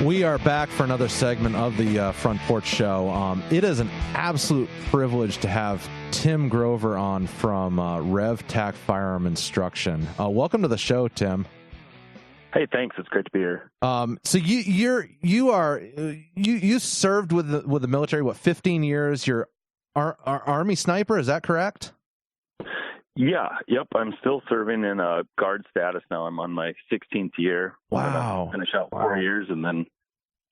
We are back for another segment of the Front Porch Show. It is an absolute privilege to have Tim Grover on from Rev-Tac Firearm Instruction. Welcome to the show, Tim. Hey, thanks. It's great to be here. So you served with the military, what, 15 years? You're Army sniper, is that correct? Yeah. Yep. I'm still serving in a guard status now. I'm on my 16th year. Wow. Finish out 4 years and then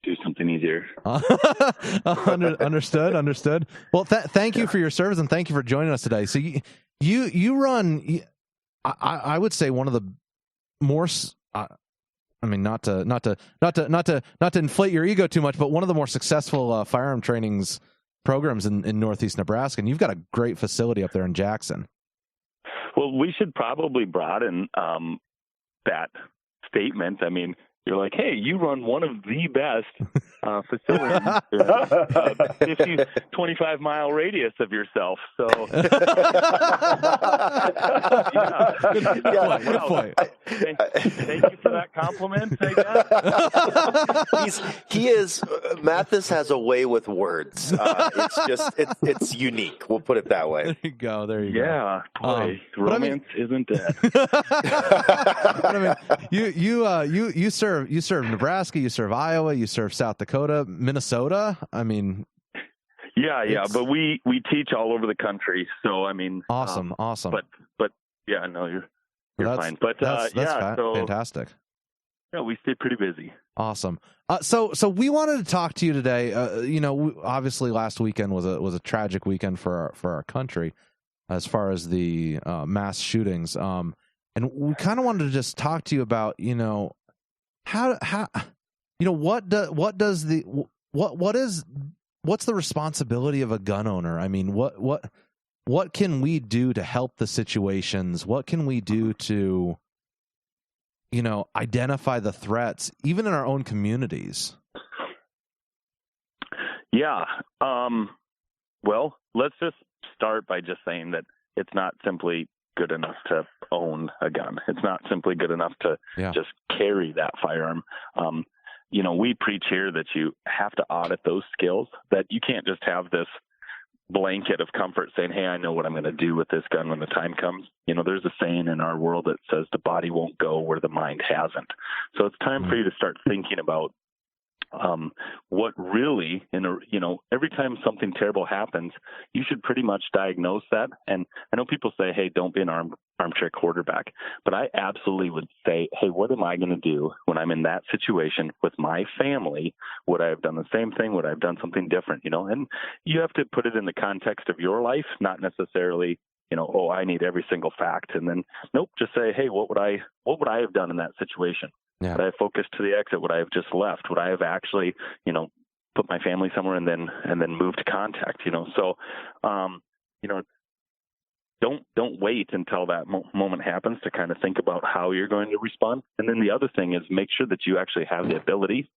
do something easier. Understood. Well, thank you for your service and thank you for joining us today. So you run, I would say, one of the more, I mean, not to inflate your ego too much, but one of the more successful firearm trainings programs in Northeast Nebraska, and you've got a great facility up there in Jackson. Well, we should probably broaden that statement. I mean, you're like, hey, you run one of the best facilities, 50, 25-mile radius of yourself. So, Good point. Thank you for that compliment, I guess. Mathis has a way with words. It's unique. We'll put it that way. There you go. Yeah, boy, romance isn't dead. I mean, you serve Nebraska, you serve Iowa, you serve South Dakota, Minnesota. I mean, yeah, but we teach all over the country. So I mean, awesome. But yeah, no, you're fine. But that's so fantastic. Yeah, we stay pretty busy. Awesome. So we wanted to talk to you today. Obviously last weekend was a tragic weekend for our country as far as the mass shootings. And we kind of wanted to just talk to you about, what's the responsibility of a gun owner? I mean, what can we do to help the situations? What can we do to, identify the threats, even in our own communities? Yeah. Well, let's just start by just saying that it's not simply good enough to own a gun. It's not simply good enough to just carry that firearm. We preach here that you have to audit those skills, that you can't just have this blanket of comfort saying, hey, I know what I'm going to do with this gun when the time comes. There's a saying in our world that says the body won't go where the mind hasn't. So it's time for you to start thinking about what really, every time something terrible happens, you should pretty much diagnose that. And I know people say, hey, don't be an armchair quarterback. But I absolutely would say, hey, what am I going to do when I'm in that situation with my family? Would I have done the same thing? Would I have done something different? And you have to put it in the context of your life, not necessarily, I need every single fact. And then, nope, just say, hey, what would I have done in that situation? Yeah. Would I have focused to the exit? Would I have just left? Would I have actually, put my family somewhere and then moved to contact? So, don't wait until that moment happens to kind of think about how you're going to respond. And then the other thing is make sure that you actually have the ability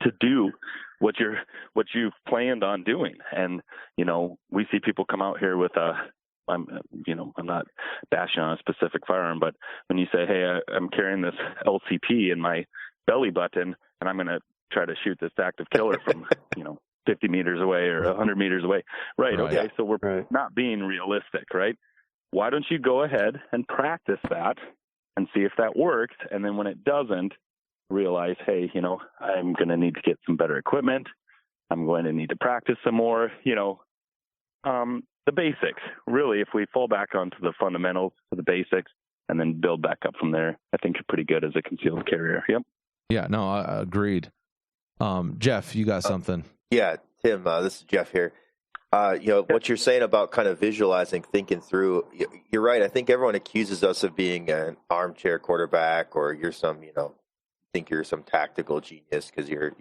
to do what you've planned on doing. And we see people come out here with I'm not bashing on a specific firearm, but when you say, hey, I'm carrying this LCP in my belly button and I'm going to try to shoot this active killer from, 50 meters away or 100 meters away. Right. Okay. So we're not being realistic, right? Why don't you go ahead and practice that and see if that works? And then when it doesn't, realize, hey, I'm going to need to get some better equipment. I'm going to need to practice some more, the basics. Really, if we fall back onto the fundamentals of the basics and then build back up from there, I think you're pretty good as a concealed carrier. Yep. Yeah, no, I agreed. Jeff, you got something? Yeah, Tim, this is Jeff here. What you're saying about kind of visualizing, thinking through, you're right. I think everyone accuses us of being an armchair quarterback, or you're some, think you're some tactical genius because you're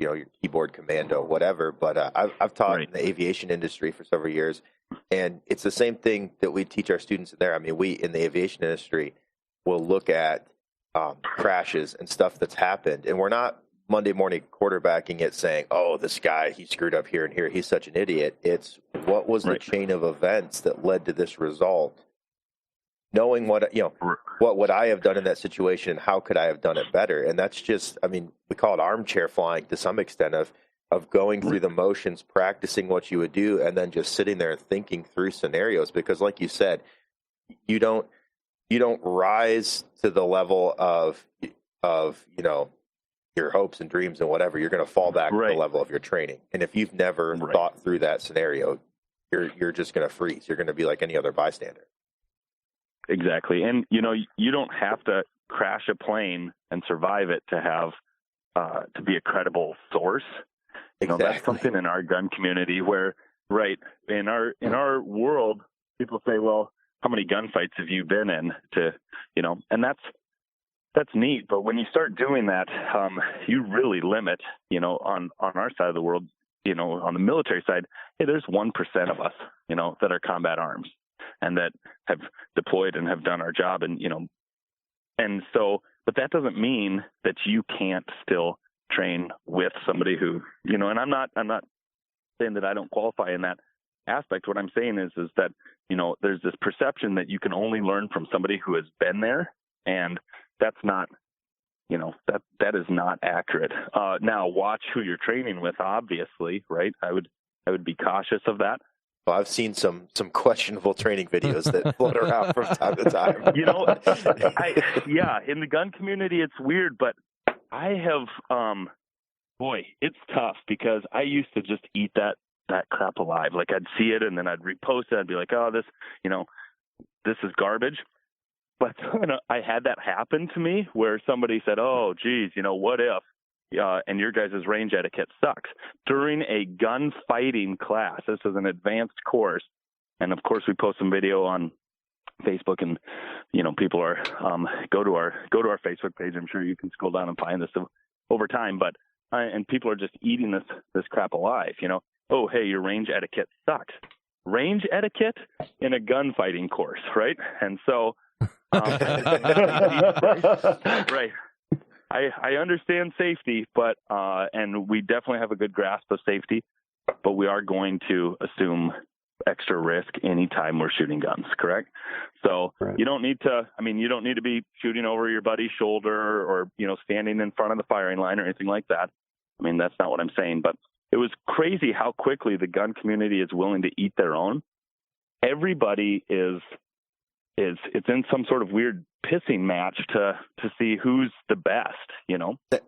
keyboard commando, whatever. But I've taught in the aviation industry for several years, and it's the same thing that we teach our students in there. I mean, we in the aviation industry will look at crashes and stuff that's happened, and we're not Monday morning quarterbacking it saying, oh, this guy, he screwed up here and here, he's such an idiot. It's what was the chain of events that led to this result? knowing what would I have done in that situation and how could I have done it better. And that's just, I mean, we call it armchair flying to some extent of going through the motions, practicing what you would do, and then just sitting there and thinking through scenarios. Because like you said, you don't rise to the level of your hopes and dreams and whatever. You're going to fall back to the level of your training. And if you've never thought through that scenario, you're just going to freeze. You're going to be like any other bystander. Exactly. And, you don't have to crash a plane and survive it to have, to be a credible source. Exactly. That's something in our gun community where, in our world, people say, well, how many gunfights have you been in and that's neat. But when you start doing that, you really limit, on our side of the world, on the military side, hey, there's 1% of us, that are combat arms and that have deployed and have done our job. And so, but that doesn't mean that you can't still train with somebody who, and I'm not saying that I don't qualify in that aspect. What I'm saying is that, there's this perception that you can only learn from somebody who has been there. And that's not, that is not accurate. Now watch who you're training with, obviously, right? I would be cautious of that. Well, I've seen some questionable training videos that float around from time to time. In the gun community, it's weird, but I have, it's tough because I used to just eat that crap alive. Like I'd see it and then I'd repost it. I'd be like, oh, this is garbage. But I had that happen to me where somebody said, oh, geez, what if, and your guys' range etiquette sucks during a gunfighting class. This is an advanced course. And of course we post some video on Facebook and, people are, go to our Facebook page. I'm sure you can scroll down and find this over time, but, and people are just eating this crap alive, Oh, hey, your range etiquette sucks. Range etiquette in a gunfighting course, right? And so, right. I understand safety, but and we definitely have a good grasp of safety, but we are going to assume extra risk anytime we're shooting guns, correct? So you don't need to be shooting over your buddy's shoulder or, standing in front of the firing line or anything like that. I mean, that's not what I'm saying, but it was crazy how quickly the gun community is willing to eat their own. Everybody it's in some sort of weird pissing match to see who's the best, That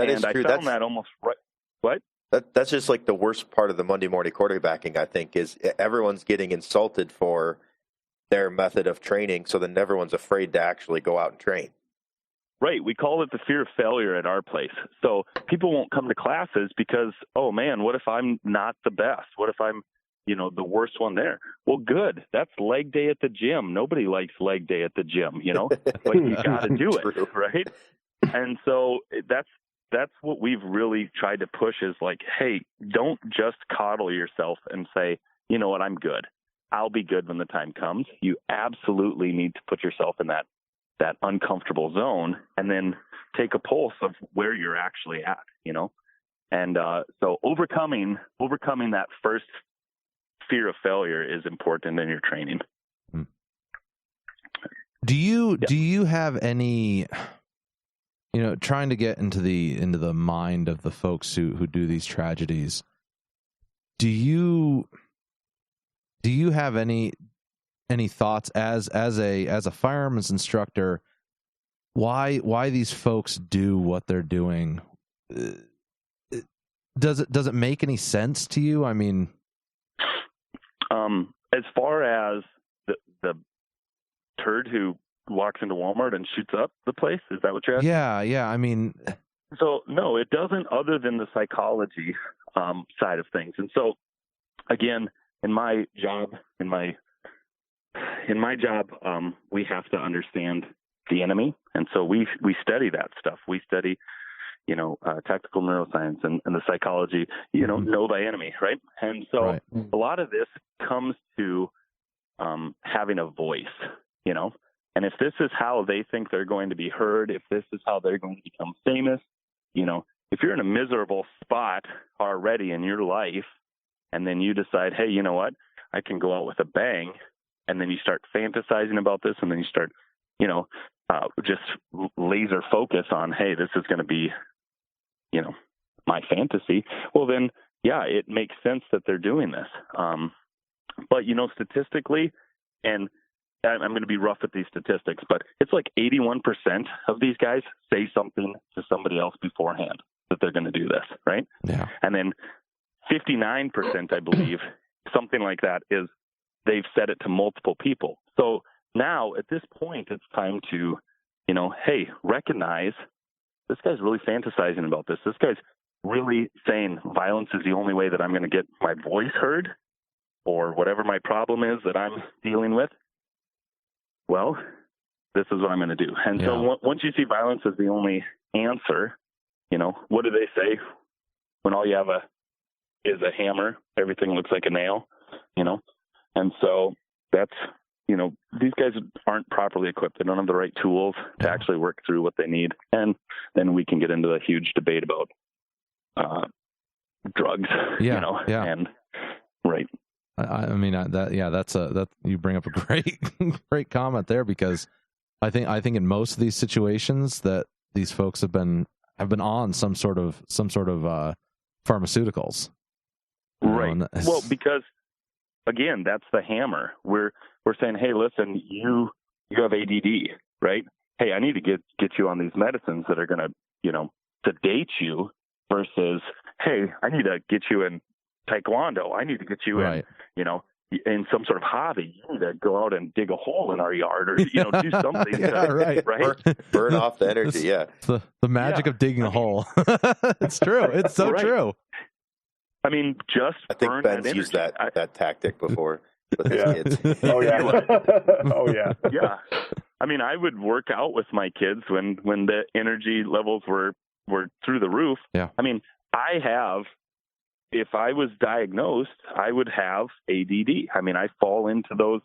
is true. I found that almost right. What? That's just like the worst part of the Monday morning quarterbacking, I think, is everyone's getting insulted for their method of training. So then everyone's afraid to actually go out and train. Right. We call it the fear of failure at our place. So people won't come to classes because, oh man, what if I'm not the best? What if I'm, the worst one there? Well, good. That's leg day at the gym. Nobody likes leg day at the gym, but you got to do it. Right. And so that's what we've really tried to push is like, hey, don't just coddle yourself and say, you know what, I'm good. I'll be good when the time comes. You absolutely need to put yourself in that uncomfortable zone and then take a pulse of where you're actually at, and so overcoming that first fear of failure is important in your training. Do you have any, trying to get into the mind of the folks who do these tragedies, do you have any thoughts as a firearms instructor, why these folks do what they're doing? Does it make any sense to you? I mean, as far as the turd who walks into Walmart and shoots up the place, is that what you're asking? Yeah. I mean, so no, it doesn't, other than the psychology side of things. And so, again, in my job, we have to understand the enemy, and so we study that stuff. We study, tactical neuroscience and the psychology. Know thy enemy, right? And so a lot of this comes to having a voice, And if this is how they think they're going to be heard, if this is how they're going to become famous, if you're in a miserable spot already in your life, and then you decide, hey, you know what, I can go out with a bang, and then you start fantasizing about this, and then you start, just laser focus on, hey, this is going to be, my fantasy. Well, then, yeah, it makes sense that they're doing this. But, statistically, and I'm going to be rough at these statistics, but it's like 81% of these guys say something to somebody else beforehand that they're going to do this, right? Yeah. And then 59%, I believe, something like that, is they've said it to multiple people. So now at this point, it's time to, hey, recognize this guy's really fantasizing about this. This guy's really saying violence is the only way that I'm going to get my voice heard or whatever my problem is that I'm dealing with. Well, this is what I'm going to do. And so once you see violence as the only answer, what do they say when all you have is a hammer? Everything looks like a nail, And so that's, these guys aren't properly equipped. They don't have the right tools to actually work through what they need. And then we can get into a huge debate about drugs, and right. I mean, that you bring up a great comment there, because I think in most of these situations that these folks have been on some sort of pharmaceuticals. Right. Well, because again, that's the hammer. We're saying, hey, listen, you have ADD, right? Hey, I need to get you on these medicines that are going to, sedate you, versus, hey, I need to get you in Taekwondo. I need to get you in, in some sort of hobby. You need to go out and dig a hole in our yard, or, do something. Right. Burn off the energy. Yeah. It's the magic of digging a hole. It's true. It's so true. I mean, I think Ben's used that tactic before with his kids. Oh yeah. Oh yeah. Yeah. I mean, I would work out with my kids when the energy levels were through the roof. Yeah. I mean, if I was diagnosed, I would have ADD. I mean, I fall into those,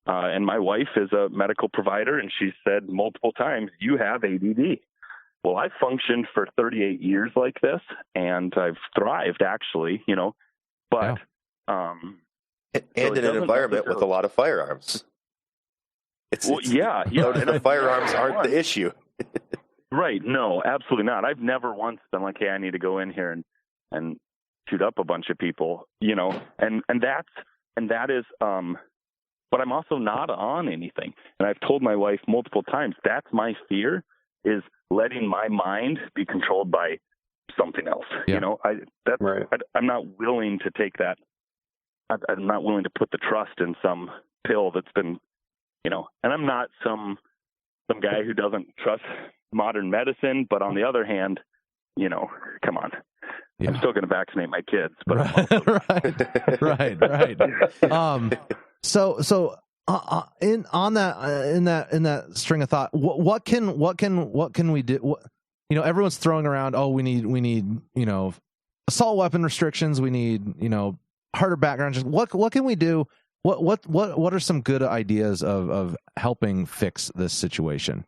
and my wife is a medical provider, and she said multiple times, you have ADD. Well, I functioned for 38 years like this, and I've thrived, actually, but, and in an environment with a lot of firearms. Firearms aren't the issue. Right. No, absolutely not. I've never once been like, hey, I need to go in here and shoot up a bunch of people, and that is, but I'm also not on anything. And I've told my wife multiple times, that's my fear, is letting my mind be controlled by something else. Yeah. I'm not willing to take that. I'm not willing to put the trust in some pill that's been, and I'm not some guy who doesn't trust modern medicine, but on the other hand, come on. Yeah. I'm still going to vaccinate my kids, but right. So in that string of thought, what can we do? Everyone's throwing around, we need assault weapon restrictions, we need harder background checks. What can we do? What are some good ideas of helping fix this situation?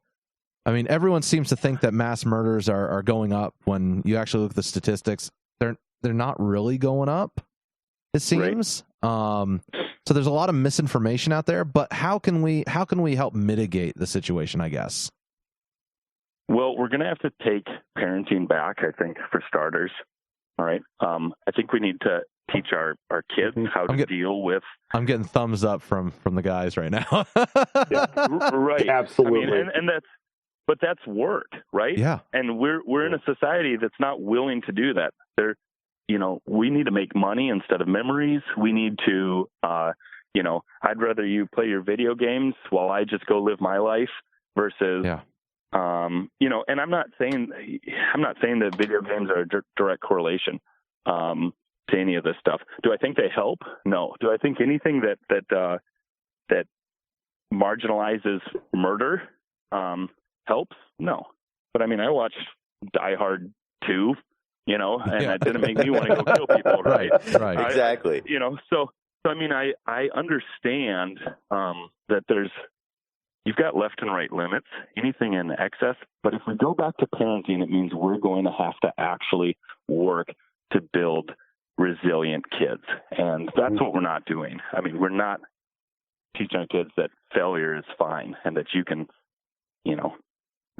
I mean, everyone seems to think that mass murders are going up. When you actually look at the statistics, they're not really going up, it seems. Right. So there's a lot of misinformation out there, but how can we help mitigate the situation, I guess? Well, we're going to have to take parenting back, I think, for starters. All right. I think we need to teach our kids how to deal with. I'm getting thumbs up from the guys right now. Yeah, right. Absolutely. I mean, but that's work, right? Yeah. And we're in a society that's not willing to do that. We need to make money instead of memories. We need to, I'd rather you play your video games while I just go live my life versus, and I'm not saying that video games are a direct correlation to any of this stuff. Do I think they help? No. Do I think anything that marginalizes murder helps? No. But I mean, I watched Die Hard 2, and that didn't make me want to go kill people, right? Right. Exactly. So I mean, I understand that you've got left and right limits, anything in excess. But if we go back to parenting, it means we're going to have to actually work to build resilient kids. And that's what we're not doing. I mean, we're not teaching our kids that failure is fine and that you can,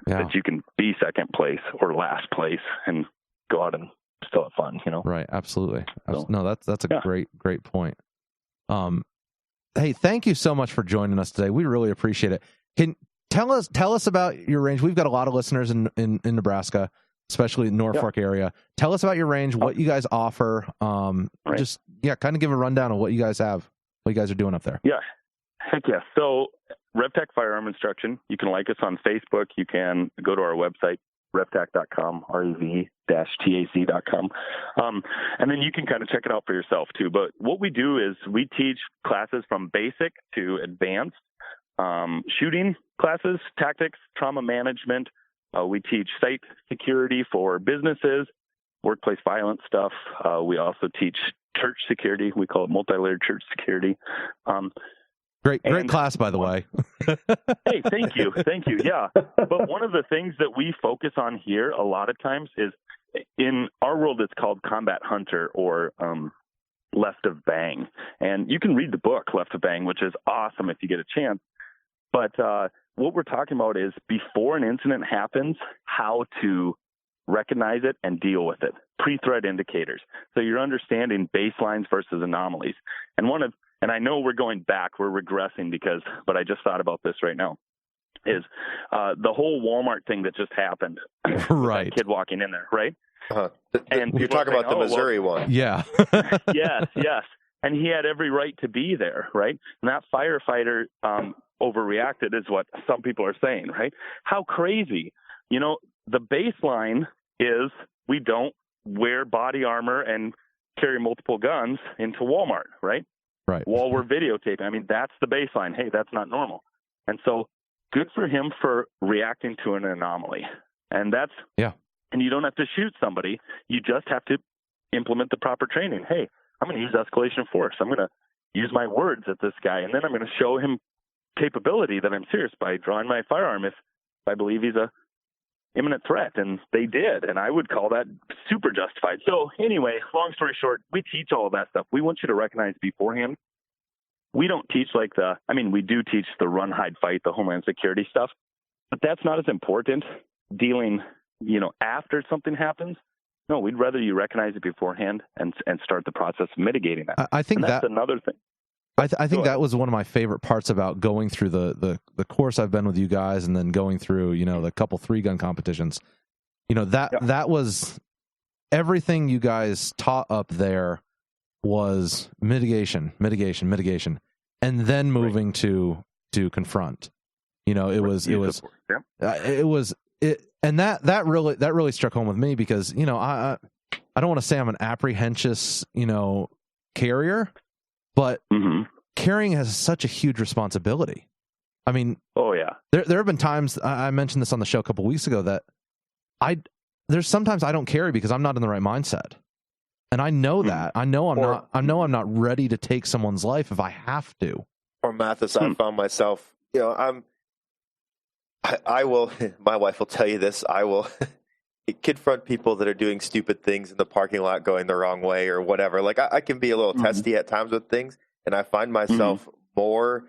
that you can be second place or last place and go out and still have fun, Right. Absolutely. So, no, that's a great point. Hey, thank you so much for joining us today. We really appreciate it. Can tell us about your range. We've got a lot of listeners in Nebraska, especially Norfolk area. Tell us about your range, what you guys offer. Just kind of give a rundown of what you guys have, what you guys are doing up there. Yeah. Heck yeah. So Rev-Tac Firearm Instruction. You can like us on Facebook. You can go to our website, RevTac.com, rev-tac.com. And then you can kind of check it out for yourself too. But what we do is we teach classes from basic to advanced, shooting classes, tactics, trauma management. We teach site security for businesses, workplace violence stuff. We also teach church security. We call it multi-layered church security. Great class, by the way. Hey, thank you. Yeah. But one of the things that we focus on here a lot of times is, in our world, it's called Combat Hunter or Left of Bang. And you can read the book, Left of Bang, which is awesome if you get a chance. But what we're talking about is before an incident happens, how to recognize it and deal with it. Pre-threat indicators. So you're understanding baselines versus anomalies. And I know we're going back, we're regressing but I just thought about this right now, is the whole Walmart thing that just happened. Right. That kid walking in there, right? And you're talking about the Missouri one. Yeah. Yes. And he had every right to be there, right? And that firefighter overreacted is what some people are saying, right? How crazy. The baseline is we don't wear body armor and carry multiple guns into Walmart, right? Right. While we're videotaping. I mean, that's the baseline. Hey, that's not normal. And so good for him for reacting to an anomaly. And and you don't have to shoot somebody. You just have to implement the proper training. Hey, I'm going to use escalation of force. I'm going to use my words at this guy. And then I'm going to show him capability that I'm serious by drawing my firearm if I believe he's a imminent threat. And they did. And I would call that super justified. So anyway, long story short, we teach all of that stuff. We want you to recognize beforehand. We don't teach we do teach the run, hide, fight, the homeland security stuff, but that's not as important dealing, after something happens. No, we'd rather you recognize it beforehand and start the process of mitigating that. I think that's another thing. I think that was one of my favorite parts about going through the course I've been with you guys, and then going through, the couple 3-gun competitions. That was everything you guys taught up there was mitigation, and then moving to confront. It was and that really struck home with me because I don't want to say I'm an apprehensive carrier, but carrying has such a huge responsibility. I mean, oh yeah, there have been times I mentioned this on the show a couple weeks ago that there's sometimes I don't carry because I'm not in the right mindset, and I know that I know I'm not ready to take someone's life if I have to. Or Mathis, I found myself, I will. My wife will tell you this. I will confront people that are doing stupid things in the parking lot, going the wrong way or whatever. Like I can be a little testy at times with things, and I find myself more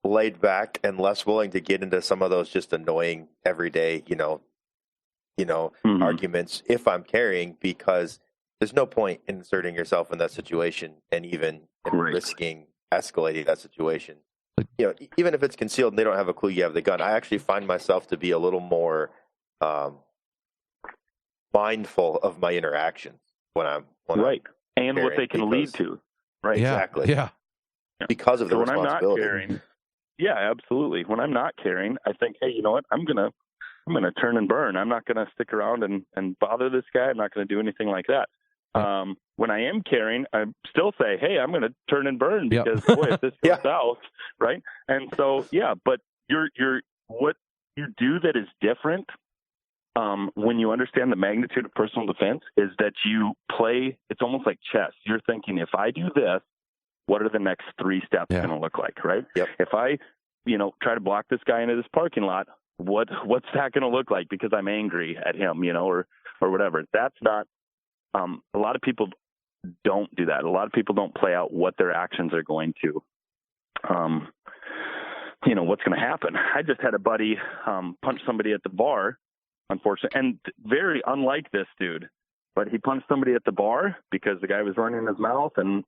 laid back and less willing to get into some of those just annoying everyday, arguments if I'm carrying, because there's no point in inserting yourself in that situation and even risking escalating that situation. Even if it's concealed and they don't have a clue you have the gun, I actually find myself to be a little more mindful of my interactions when I'm and what they can lead to. Right. Yeah. Exactly. Yeah. Because of the responsibility. I'm not carrying, absolutely. When I'm not carrying, I think, hey, you know what? I'm gonna turn and burn. I'm not gonna stick around and bother this guy. I'm not gonna do anything like that. When I am carrying, I still say, hey, I'm going to turn and burn because boy, if this goes south, right? And so, but what you do that is different when you understand the magnitude of personal defense is that you play, it's almost like chess. You're thinking, if I do this, what are the next 3 steps going to look like, right? Yep. If I, try to block this guy into this parking lot, what's that going to look like because I'm angry at him, or whatever. That's not, a lot of people don't do that. A lot of people don't play out what their actions are going to what's going to happen? I just had a buddy punch somebody at the bar, unfortunately, and very unlike this dude, but he punched somebody at the bar because the guy was running his mouth and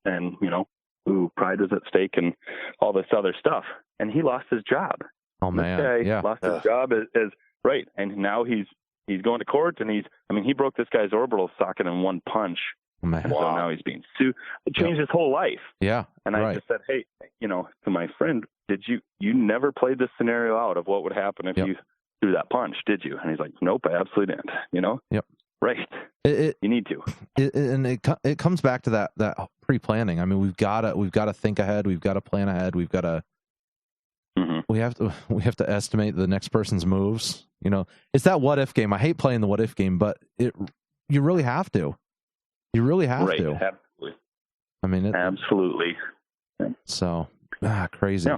pride was at stake and all this other stuff. And he lost his job. Oh man. This guy lost his job as right. And now he's going to court and he broke this guy's orbital socket in one punch. Oh, man. And so now he's being sued. It changed his whole life. Yeah. And I just said, hey, to my friend, you never played this scenario out of what would happen if you threw that punch, did you? And he's like, nope, I absolutely didn't, Yep. Right. You need to. It comes back to that pre-planning. I mean, we've got to think ahead. We've got to plan ahead. We've got to, we have to estimate the next person's moves. It's that what if game. I hate playing the what if game, but you really have to. You really have to. Absolutely. I mean, absolutely. So, crazy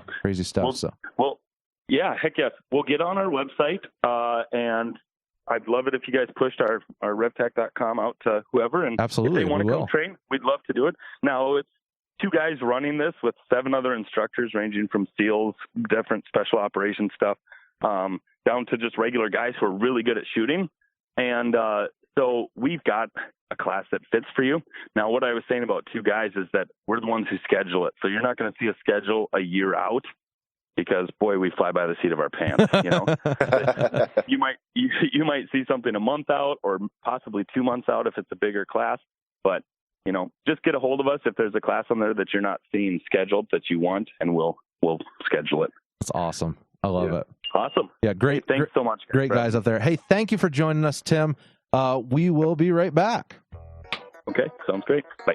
stuff. Well, yeah, heck yes. We'll get on our website, and I'd love it if you guys pushed our RevTac.com out to whoever. And absolutely, if they want to come train, we'd love to do it. Now, it's 2 guys running this with 7 other instructors ranging from SEALs, different special operations stuff, down to just regular guys who are really good at shooting. And so we've got a class that fits for you. Now, what I was saying about 2 guys is that we're the ones who schedule it. So you're not going to see a schedule a year out because, boy, we fly by the seat of our pants. You might see something a month out or possibly 2 months out if it's a bigger class. But, just get a hold of us if there's a class on there that you're not seeing scheduled that you want, and we'll schedule it. That's awesome. I love it. Awesome. Yeah, great. Hey, thanks so much. Great guys up there. Hey, thank you for joining us, Tim. We will be right back. Okay, sounds great. Bye.